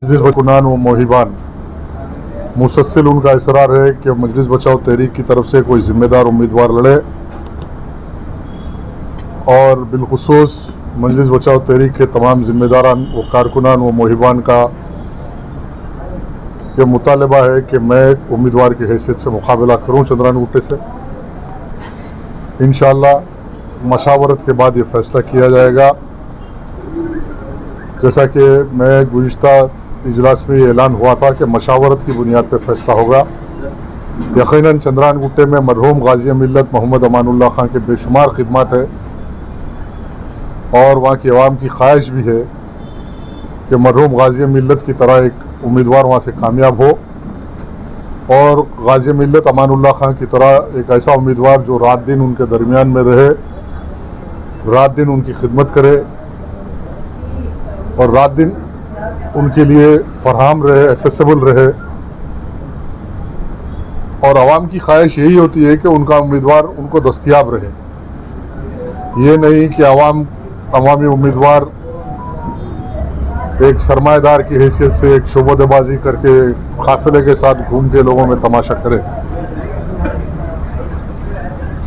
मजलिस बकुनान व मोहिबान मुसलसल उनका इसरार है कि मजलिस बचाओ तहरीक की तरफ से कोई ज़िम्मेदार उम्मीदवार लड़े और बिलखुसूस मजलिस बचाओ तहरीक के तमाम ज़िम्मेदारान व कारकुनान व मोहिबान का ये मुतालबा है कि मैं उम्मीदवार की हैसियत से मुकाबला करूँ चंद्रान गुट्टे से। इंशाअल्लाह मशावरत के बाद ये फ़ैसला किया जाएगा। जैसा कि मैं गुज़िश्ता इजलास में ऐलान हुआ था कि मशावरत की बुनियाद पर फ़ैसला होगा। यकीनन चंद्रान गुट्टे में मरहूम गाजी मिल्लत मोहम्मद अमानुल्लाह खान के बेशुमार खिदमत है और वहाँ की आवाम की ख्वाहिश भी है कि मरहूम गाजी मिल्लत की तरह एक उम्मीदवार वहाँ से कामयाब हो और गाजी मिल्लत अमानुल्लाह खान की तरह एक ऐसा उम्मीदवार जो रात दिन उनके दरमियान में रहे, रात दिन उनकी खिदमत करे और रात दिन उनके लिए फराहम रहे, एसेसिबल रहे। और आवाम की ख्वाहिश यही होती है कि उनका उम्मीदवार उनको दस्तयाब रहे। ये नहीं कि अवामी उम्मीदवार एक सरमाएदार की हैसियत से एक शोबोदेबाजी करके काफिले के साथ घूम के लोगों में तमाशा करे।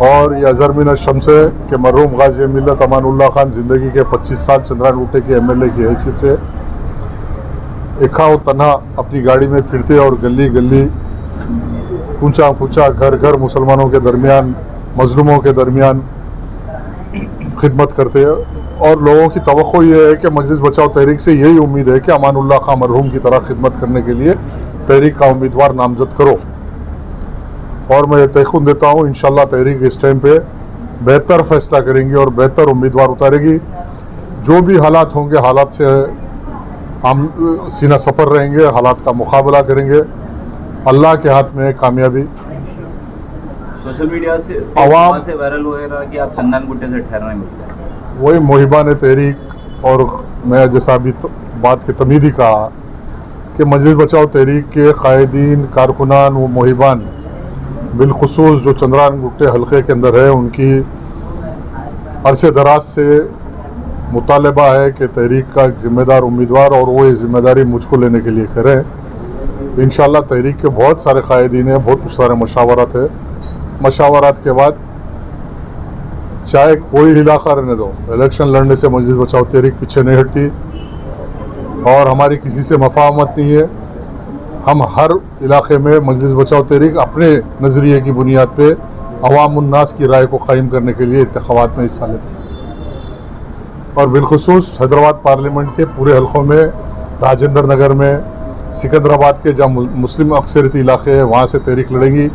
और यह अज़र शम्स है कि मरहूम गाजी मिल्लत अमानुल्लाह खान ज़िंदगी के 25 साल चंद्रान गुट्टे के MLA की हैसियत से एका व तन्हा अपनी गाड़ी में फिरते और गली गली कूचा कूचा घर घर मुसलमानों के दरमियान, मजलूमों के दरमियान खिदमत करते हैं। और लोगों की तवक्को ये है कि मजलिस बचाओ तहरीक से यही उम्मीद है कि अमानुल्लाह खान मरहूम की तरह खिदमत करने के लिए तहरीक का उम्मीदवार नामजद करो। और मैं तयक़ुन देता हूँ इंशाअल्लाह तहरीक इस टाइम पे बेहतर फ़ैसला करेंगे और बेहतर उम्मीदवार उतारेगी। जो भी हालात होंगे हालात से हम सीना सफ़र रहेंगे, हालात का मुकाबला करेंगे। अल्लाह के हाथ में है कामयाबी। सोशल मीडिया से आवाम से वायरल हो रहा कि आप चंद्रान गुट्टे से ठहरना मिलता है, वही मोहिबान तहरीक। और मैं जैसा अभी बात के तमीदी कहा कि मजलिस बचाओ तहरीक के कायदीन, कारकुनान व मोहिबान बिलखुसूस जो चंद्रान गुट्टे हल्के के अंदर है, उनकी अरसे दराज से मुतालबा है कि तहरीक का एक ज़िम्मेदार उम्मीदवार और वो ये ज़िम्मेदारी मुझको लेने के लिए करें। इंशाअल्लाह तहरीक के बहुत सारे कायदीन हैं, बहुत सारे मशावरत है। मशावरत के बाद चाहे कोई इलाका रहने दो, इलेक्शन लड़ने से मजलिस बचाओ तहरीक पीछे नहीं हटती और हमारी किसी से मफाहमत नहीं है। हम हर इलाके में मजलिस बचाओ तहरीक अपने नज़रिए की बुनियाद पे अवाम उन्नास की राय को कायम करने के लिए इंतखाबात में हिस्सा लेते हैं। और बिलखुसूस हैदराबाद पार्लियामेंट के पूरे हलकों में, राजेंद्र नगर में, सिकंदराबाद के जहाँ मुस्लिम अक्सरियती इलाके हैं वहाँ से तहरीक लड़ेंगी।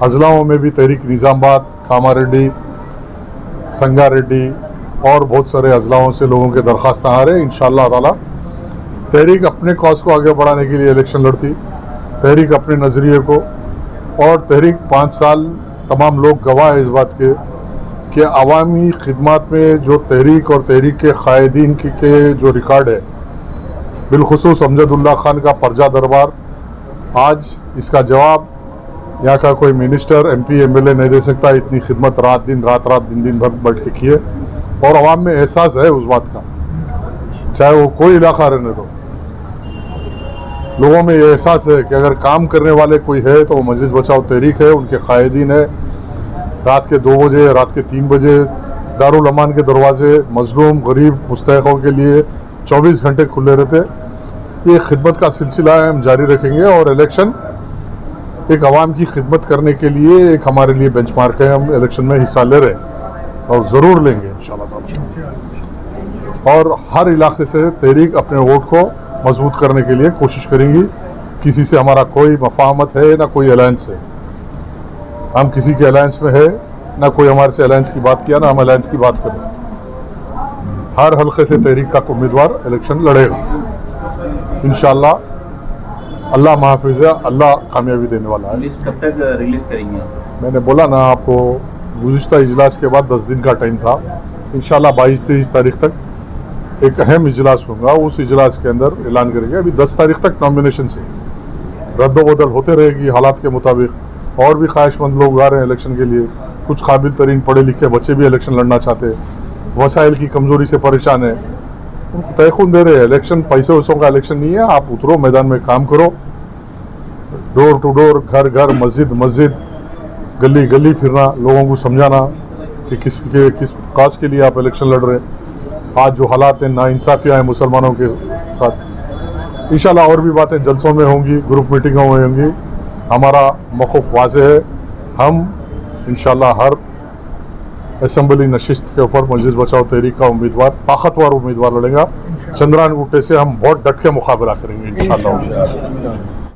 अजलाओं में भी तहरीक निज़ामाबाद, कामारेड्डी, संगारेड्डी और बहुत सारे अजलाओं से लोगों के दरख्वास्त आ रहे हैं। इंशाअल्लाह ताला तहरीक अपने कॉज को आगे बढ़ाने के लिए इलेक्शन लड़ती, तहरीक अपने नज़रिए को। और तहरीक 5 साल तमाम लोग गवाह है इस बात के कि अवामी खिदमत में जो तहरीक और तहरीक के कायदीन के जो रिकॉर्ड है, बिलखुसूस अमजदुल्लाह खान का परजा दरबार, आज इसका जवाब यहाँ का कोई मिनिस्टर, MP, MLA नहीं दे सकता। इतनी खिदमत रात दिन दिन भर बैठ के किए और आवाम में एहसास है उस बात का, चाहे वो कोई इलाका रहने दो। लोगों में ये एहसास है कि अगर काम करने वाले कोई है तो वो मजलिस बचाओ तहरीक है, उनके कायदीन है। रात के 2 बजे, रात के 3 बजे दारुल अमान के दरवाजे मजलूम गरीब मुस्तहिकों के लिए 24 घंटे खुले रहते। ये खिदमत का सिलसिला है, हम जारी रखेंगे। और इलेक्शन एक आवाम की खिदमत करने के लिए एक हमारे लिए बेंचमार्क है। हम इलेक्शन में हिस्सा ले रहे हैं और ज़रूर लेंगे इंशाअल्लाह ताला। और हर इलाके से तहरीक अपने वोट को मजबूत करने के लिए कोशिश करेंगी। किसी से हमारा कोई मफाहमत है ना कोई अलायंस है, हम किसी के अलायंस में है ना कोई हमारे से अलायंस की बात किया ना हम अलायंस की बात करें। हर हल्के से तहरीक का उम्मीदवार इलेक्शन लड़ेगा इंशाअल्लाह। अल्लाह महफूज़ है, अल्लाह कामयाबी देने वाला है। लिस्ट कब तक रिलीज करेंगे? मैंने बोला ना आपको, गुज़िश्ता इजलास के बाद 10 दिन का टाइम था। इंशाअल्लाह 22-23 तारीख तक एक अहम इजलास होगा, उस इजलास के अंदर ऐलान करेंगे। अभी 10 तारीख तक नॉमिनेशन से रद्द-बदल होते रहेगी हालात के मुताबिक। और भी ख्वाहिशमंद लोग आ रहे हैं इलेक्शन के लिए, कुछ काबिल तरीन पढ़े लिखे बच्चे भी इलेक्शन लड़ना चाहते हैं, वसाइल की कमज़ोरी से परेशान है। उनको तयखुन दे रहे हैं। इलेक्शन पैसे वैसों का इलेक्शन नहीं है, आप उतरो मैदान में काम करो, डोर टू डोर, घर घर, मस्जिद मस्जिद, गली गली फिरना, लोगों को समझाना कि किस काज के लिए आप इलेक्शन लड़ रहे हैं। आज जो हालात हैं, नाइंसाफियाँ हैं मुसलमानों के साथ, इंशाल्लाह और भी बातें जलसों में होंगी, ग्रुप मीटिंगों में होंगी। हमारा मौक़िफ़ वाज़ेह है, हम इंशाल्लाह हर असेंबली नशिस्त के ऊपर मजलिस बचाओ तहरीक का उम्मीदवार, ताकतवर उम्मीदवार लड़ेगा। चंद्रान गुट्टे से हम बहुत डट के मुकाबला करेंगे इंशाल्लाह।